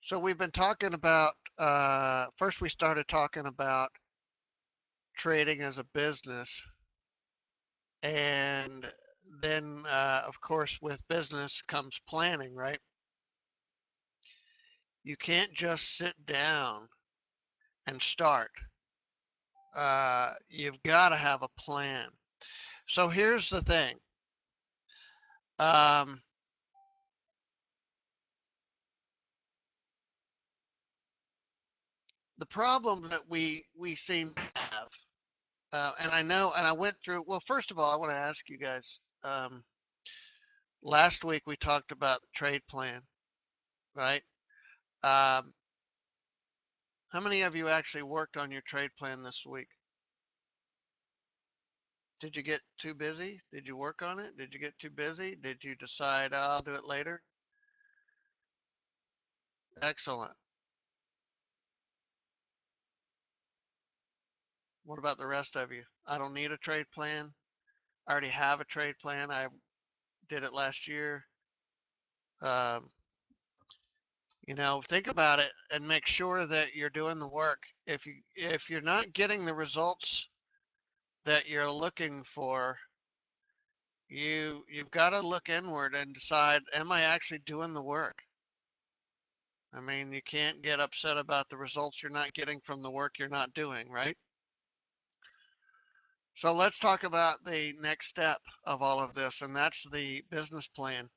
So we've been talking about, first we started talking about trading as a business. And then, of course, with business comes planning, right? You can't just sit down and start. You've got to have a plan. So here's the thing. Um, the problem that we seem to have, and I know, and I went through. Well, first of all, I want to ask you guys. Last week we talked about the trade plan, right? Um, how many of you actually worked on your trade plan this week? Did you get too busy? Did you work on it? Did you get too busy? Did you decide, "Oh, I'll do it later"? Excellent. What about the rest of you? I don't need a trade plan. I already have a trade plan. I did it last year. Um, think about it and make sure that you're doing the work. If you're not getting the results that you're looking for, you've got to look inward and decide, am I actually doing the work? I mean, you can't get upset about the results you're not getting from the work you're not doing, right? So let's talk about the next step of all of this, and that's the business plan.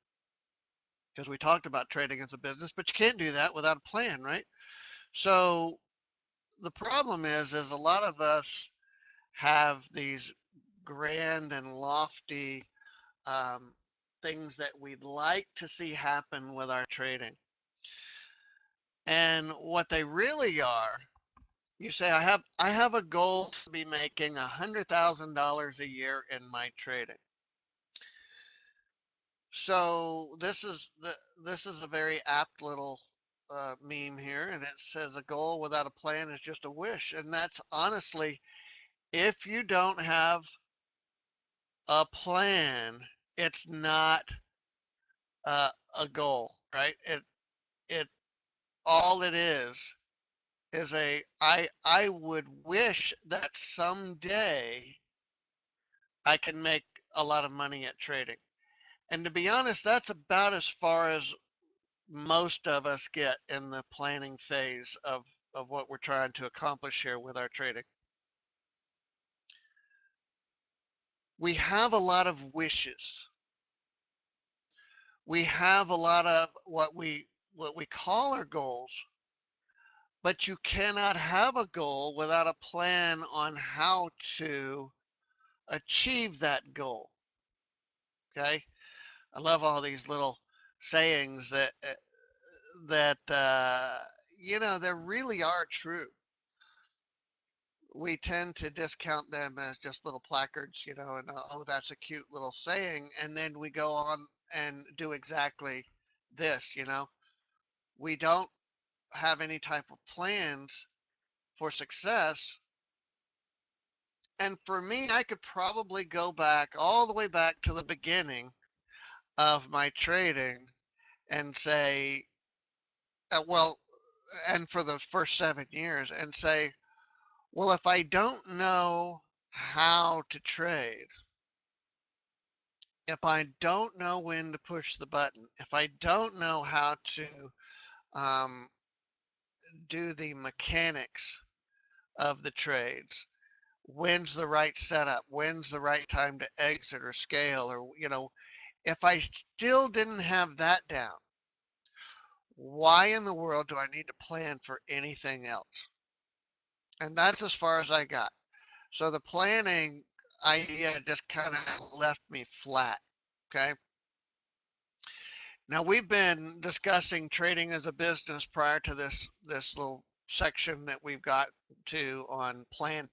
Because we talked about trading as a business, but you can't do that without a plan, right? So the problem is a lot of us have these grand and lofty um, things that we'd like to see happen with our trading. And what they really are, you say, I have a goal to be making $100,000 a year in my trading. So this is a very apt little meme here, and it says a goal without a plan is just a wish, and that's honestly, if you don't have a plan, it's not a goal, right? It all it is a I would wish that someday I can make a lot of money at trading. And to be honest, that's about as far as most of us get in the planning phase of what we're trying to accomplish here with our trading. We have a lot of wishes. We have a lot of what we call our goals, but you cannot have a goal without a plan on how to achieve that goal. Okay? I love all these little sayings that they really are true. We tend to discount them as just little placards, and oh, that's a cute little saying. And then we go on and do exactly this. We don't have any type of plans for success. And for me, I could probably go back all the way back to the beginning of my trading and say, well, and for the first 7 years, and say, well, if I don't know how to trade, if I don't know when to push the button, if I don't know how to um, do the mechanics of the trades, when's the right setup, when's the right time to exit or scale, or, if I still didn't have that down, why in the world do I need to plan for anything else? And that's as far as I got. So the planning idea just kind of left me flat. Okay. Now we've been discussing trading as a business prior to this little section that we've got to on plan.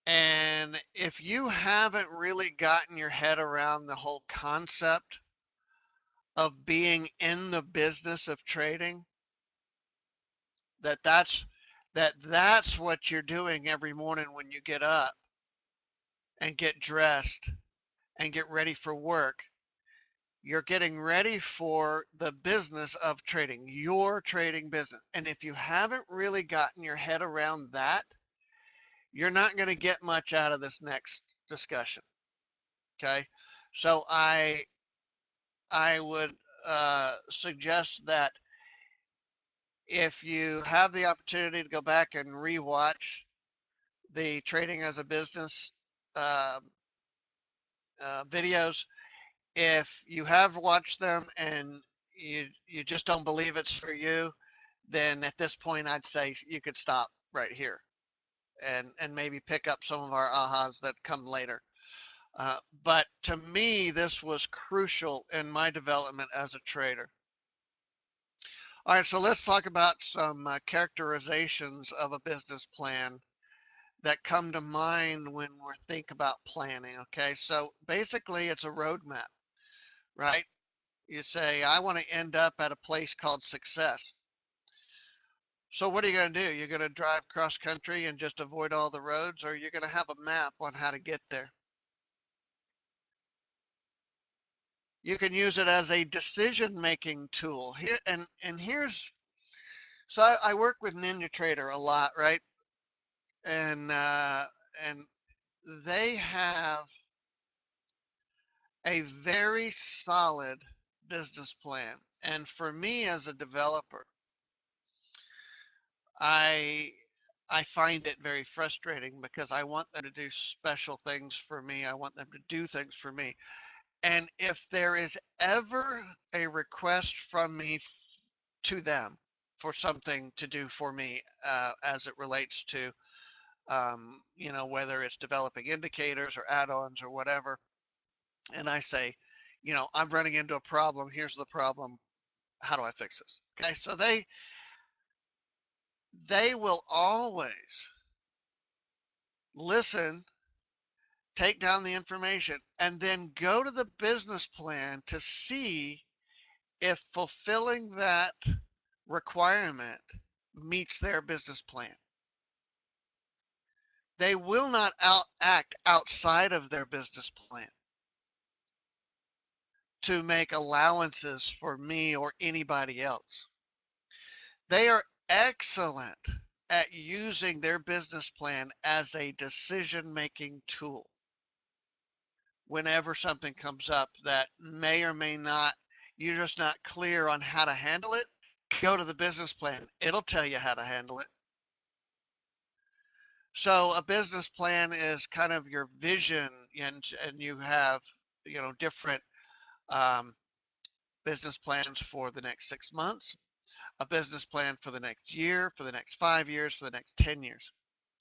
And if you haven't really gotten your head around the whole concept of being in the business of trading, that that's that's what you're doing every morning when you get up and get dressed and get ready for work. You're getting ready for the business of trading, your trading business. And if you haven't really gotten your head around that, you're not going to get much out of this next discussion. Okay. So I would suggest that if you have the opportunity to go back and rewatch the trading as a business uh, videos, if you have watched them and you just don't believe it's for you, then at this point I'd say you could stop right here and maybe pick up some of our ahas that come later. But to me, this was crucial in my development as a trader. All right, so let's talk about some characterizations of a business plan that come to mind when we think about planning. Okay, so basically it's a roadmap, right? You say, I want to end up at a place called success. So what are you going to do? You're going to drive cross country and just avoid all the roads, or you're going to have a map on how to get there. You can use it as a decision-making tool. Here and here's so I work with Ninja Trader a lot, right? And they have a very solid business plan. And for me as a developer, I I find it very frustrating because I want them to do special things for me. I want them to do things for me. And if there is ever a request from me to them for something to do for me as it relates to, whether it's developing indicators or add-ons or whatever, and I say, I'm running into a problem. Here's the problem. How do I fix this? Okay, so they will always listen, take down the information, and then go to the business plan to see if fulfilling that requirement meets their business plan. They will not act outside of their business plan to make allowances for me or anybody else. They are excellent at using their business plan as a decision-making tool. Whenever something comes up that may or may not, you're just not clear on how to handle it, go to the business plan. It'll tell you how to handle it. So a business plan is kind of your vision, and you have, different um, business plans for the next 6 months, a business plan for the next year, for the next 5 years, for the next 10 years.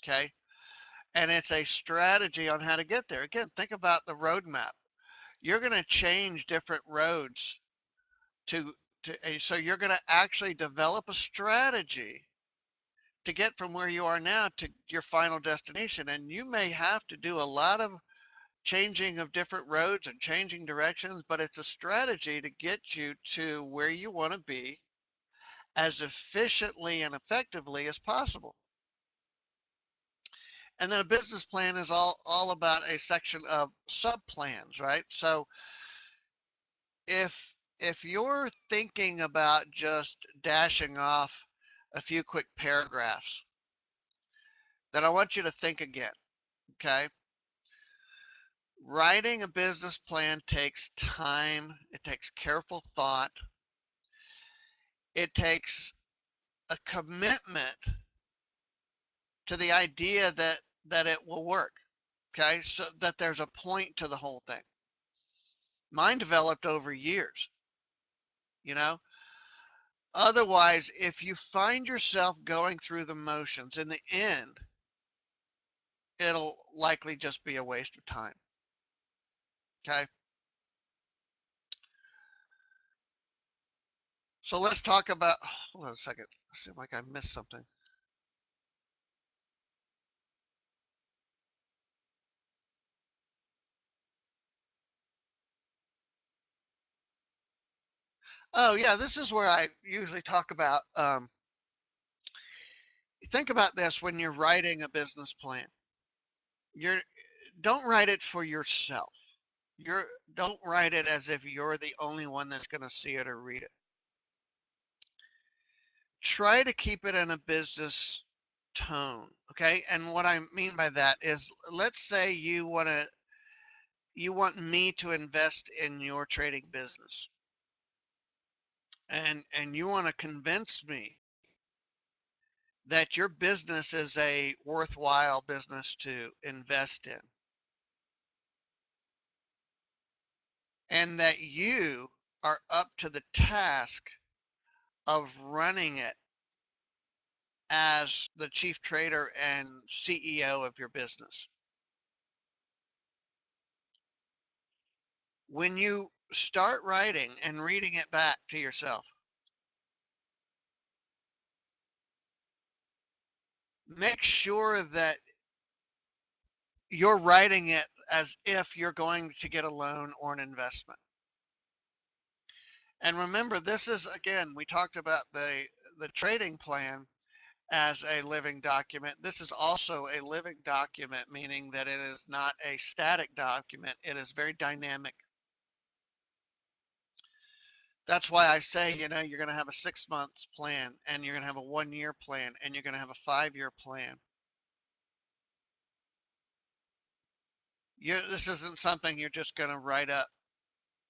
Okay. And it's a strategy on how to get there. Again, think about the roadmap. You're going to change different roads to, so you're going to actually develop a strategy to get from where you are now to your final destination. And you may have to do a lot of changing of different roads and changing directions, but it's a strategy to get you to where you want to be as efficiently and effectively as possible. And then a business plan is all about a section of sub plans, right? So if you're thinking about just dashing off a few quick paragraphs, then I want you to think again, okay? Writing a business plan takes time, it takes careful thought, it takes a commitment to the idea that it will work, okay? So that there's a point to the whole thing. Mine developed over years, you know? Otherwise, if you find yourself going through the motions, in the end, it'll likely just be a waste of time. Okay. So let's talk about, hold on a second. I seem like I missed something. Oh yeah, this is where I usually talk about, think about this when you're writing a business plan. You're, don't write it for yourself. You're don't write it as if you're the only one that's going to see it or read it. Try to keep it in a business tone, okay? And what I mean by that is, let's say you want me to invest in your trading business, and you want to convince me that your business is a worthwhile business to invest in, and that you are up to the task of running it as the chief trader and CEO of your business. When you start writing and reading it back to yourself, make sure that you're writing it as if you're going to get a loan or an investment. And remember, this is, again, we talked about the trading plan as a living document. This is also a living document, meaning that it is not a static document. It is very dynamic. That's why I say, you're going to have a 6 month plan, and you're going to have a 1 year plan, and you're going to have a 5 year plan. This isn't something you're just going to write up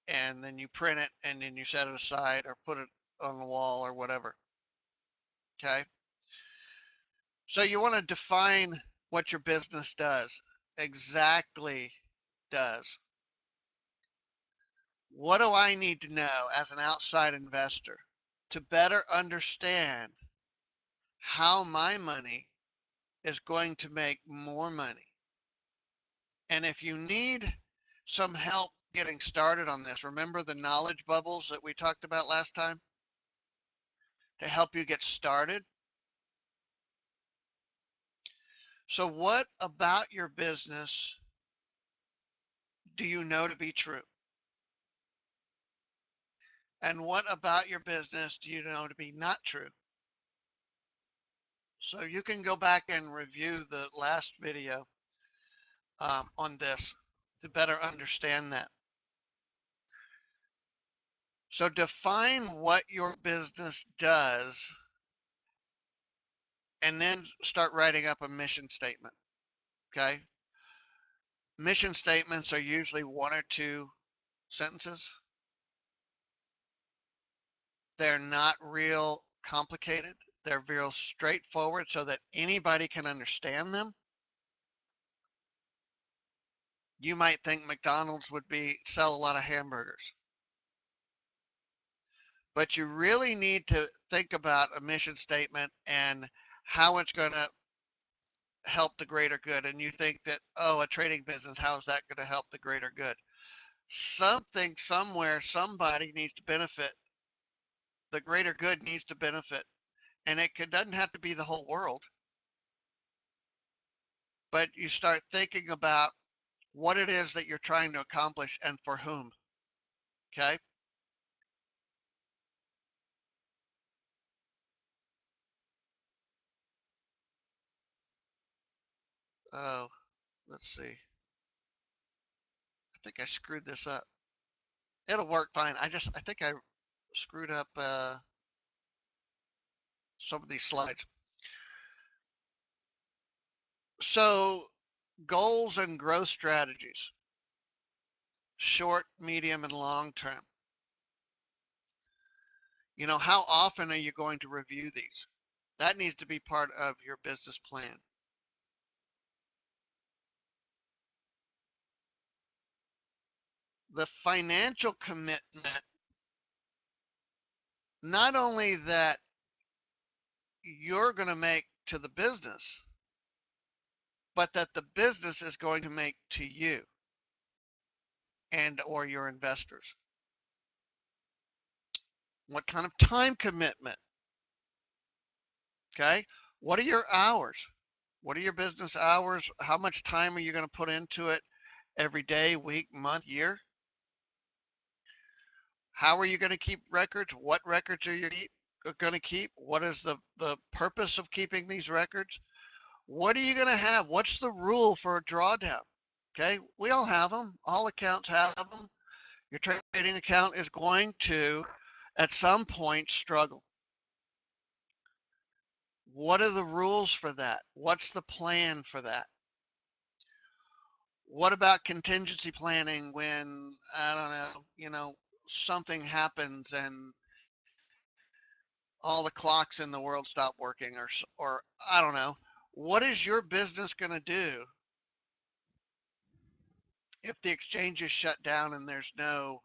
and then you print it and then you set it aside or put it on the wall or whatever. Okay. So you want to define what your business does, exactly does. What do I need to know as an outside investor to better understand how my money is going to make more money? And if you need some help getting started on this, remember the knowledge bubbles that we talked about last time to help you get started? So, what about your business do you know to be true? And what about your business do you know to be not true? So, you can go back and review the last video on this to better understand that. So, define what your business does and then start writing up a mission statement. Okay. Mission statements are usually 1 or 2 sentences. They're not real complicated. They're real straightforward so that anybody can understand them. You might think McDonald's would sell a lot of hamburgers, but you really need to think about a mission statement and how it's going to help the greater good. And you think that, oh, a trading business, how is that going to help the greater good? Something, somewhere, somebody needs to benefit. The greater good needs to benefit. And doesn't have to be the whole world, but you start thinking about what it is that you're trying to accomplish and for whom. Okay. Oh, let's see. I think I screwed this up. It'll work fine. I think I screwed up some of these slides. So, goals and growth strategies, short, medium, and long term. How often are you going to review these? That needs to be part of your business plan. The financial commitment, not only that you're going to make to the business, but that the business is going to make to you and or your investors. What kind of time commitment? Okay. What are your hours? What are your business hours? How much time are you going to put into it every day, week, month, year? How are you going to keep records? What records are you going to keep? What is the purpose of keeping these records? What are you going to have? What's the rule for a drawdown? Okay, we all have them. All accounts have them. Your trading account is going to, at some point, struggle. What are the rules for that? What's the plan for that? What about contingency planning when, I don't know, something happens and all the clocks in the world stop working, or I don't know. What is your business going to do if the exchange is shut down and there's no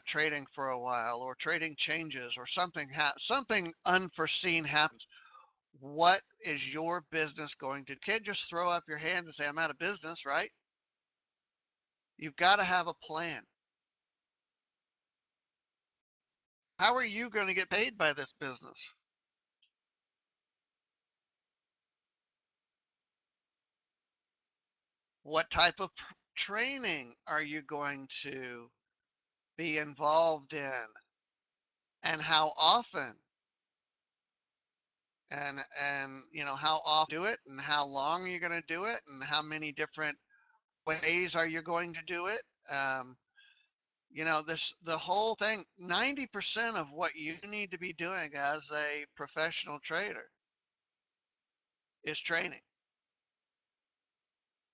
trading for a while, or trading changes, or something unforeseen happens? What is your business going to? You can't just throw up your hand and say I'm out of business, right? You've got to have a plan. How are you going to get paid by this business? What type of training are you going to be involved in, and how often? And how often do it, and how long are you going to do it, and how many different ways are you going to do it? This the whole thing. 90% of what you need to be doing as a professional trader is training.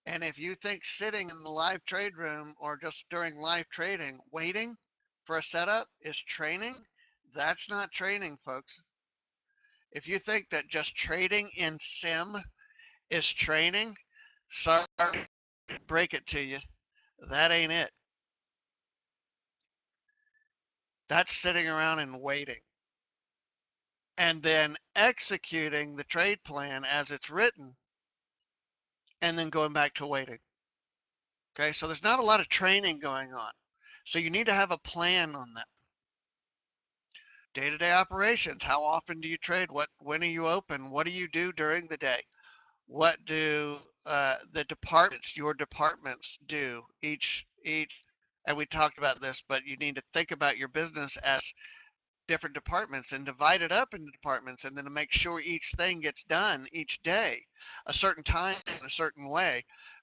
And if you think sitting in the live trade room or just during live trading waiting for a setup is training, that's not training, folks. If you think that just trading in sim is training, sorry to break it to you, that ain't it. That's sitting around and waiting, and then executing the trade plan as it's written, and then going back to waiting. Okay, so there's not a lot of training going on. So you need to have a plan on that. Day-to-day operations. How often do you trade? When are you open? What do you do during the day? What do your departments do each? And we talked about this, but you need to think about your business as different departments and divide it up into departments, and then to make sure each thing gets done each day, a certain time, in a certain way,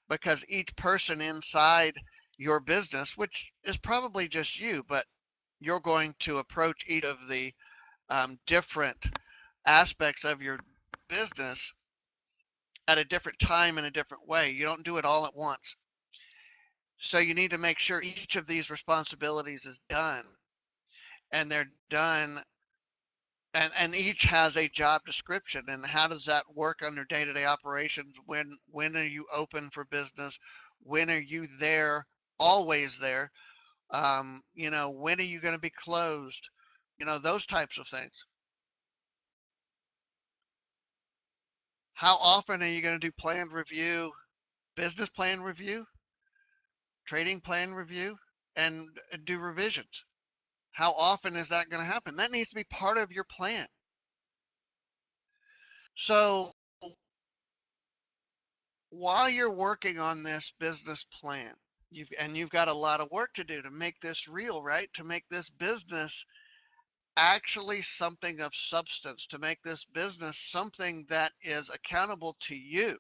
because each person inside your business, which is probably just you, but you're going to approach each of the different aspects of your business at a different time in a different way. You don't do it all at once. So you need to make sure each of these responsibilities is done, and they're done, and each has a job description. And how does that work under day-to-day operations? When are you open for business? When are you there? Always there? When are you going to be closed? Those types of things. How often are you going to do planned review, business plan review, trading plan review, and do revisions? How often is that going to happen? That needs to be part of your plan. So while you're working on this business plan, you've got a lot of work to do to make this real, right? To make this business actually something of substance, to make this business something that is accountable to you.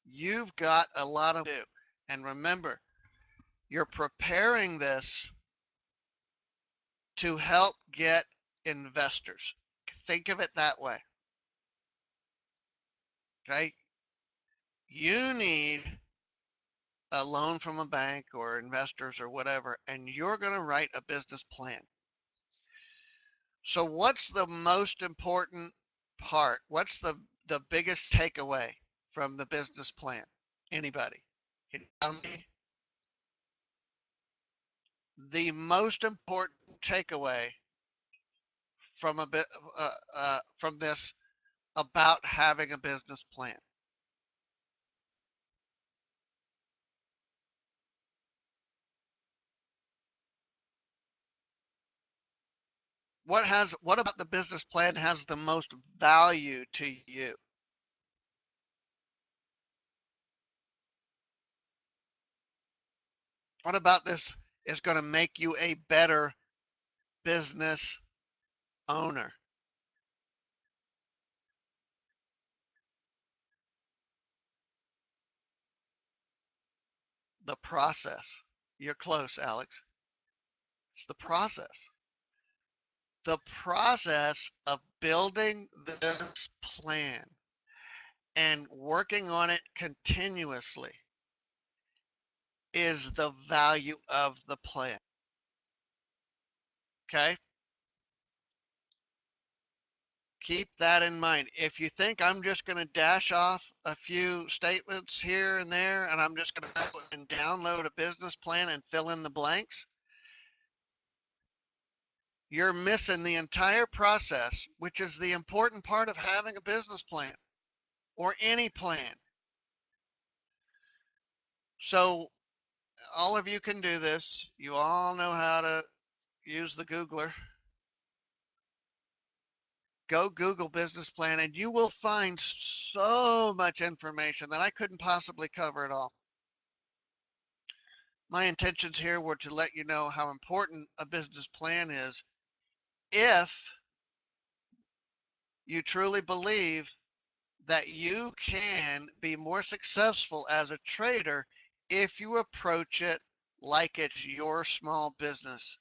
You've got a lot of do. And remember, you're preparing this to help get investors. Think of it that way. Okay? You need a loan from a bank or investors or whatever, and you're going to write a business plan. So what's the most important part? What's the biggest takeaway from the business plan? Anybody? Can you tell me? The most important takeaway from a bit from this about having a business plan. What about the business plan has the most value to you? What about this is going to make you a better business owner? The process. You're close, Alex. It's the process. The process of building this plan and working on it continuously is the value of the plan. Okay? Keep that in mind. If you think I'm just going to dash off a few statements here and there and I'm just going to go and download a business plan and fill in the blanks, you're missing the entire process, which is the important part of having a business plan or any plan. So all of you can do this. You all know how to use the Googler. Go Google business plan and you will find so much information that I couldn't possibly cover it all. My intentions here were to let you know how important a business plan is if you truly believe that you can be more successful as a trader if you approach it like it's your small business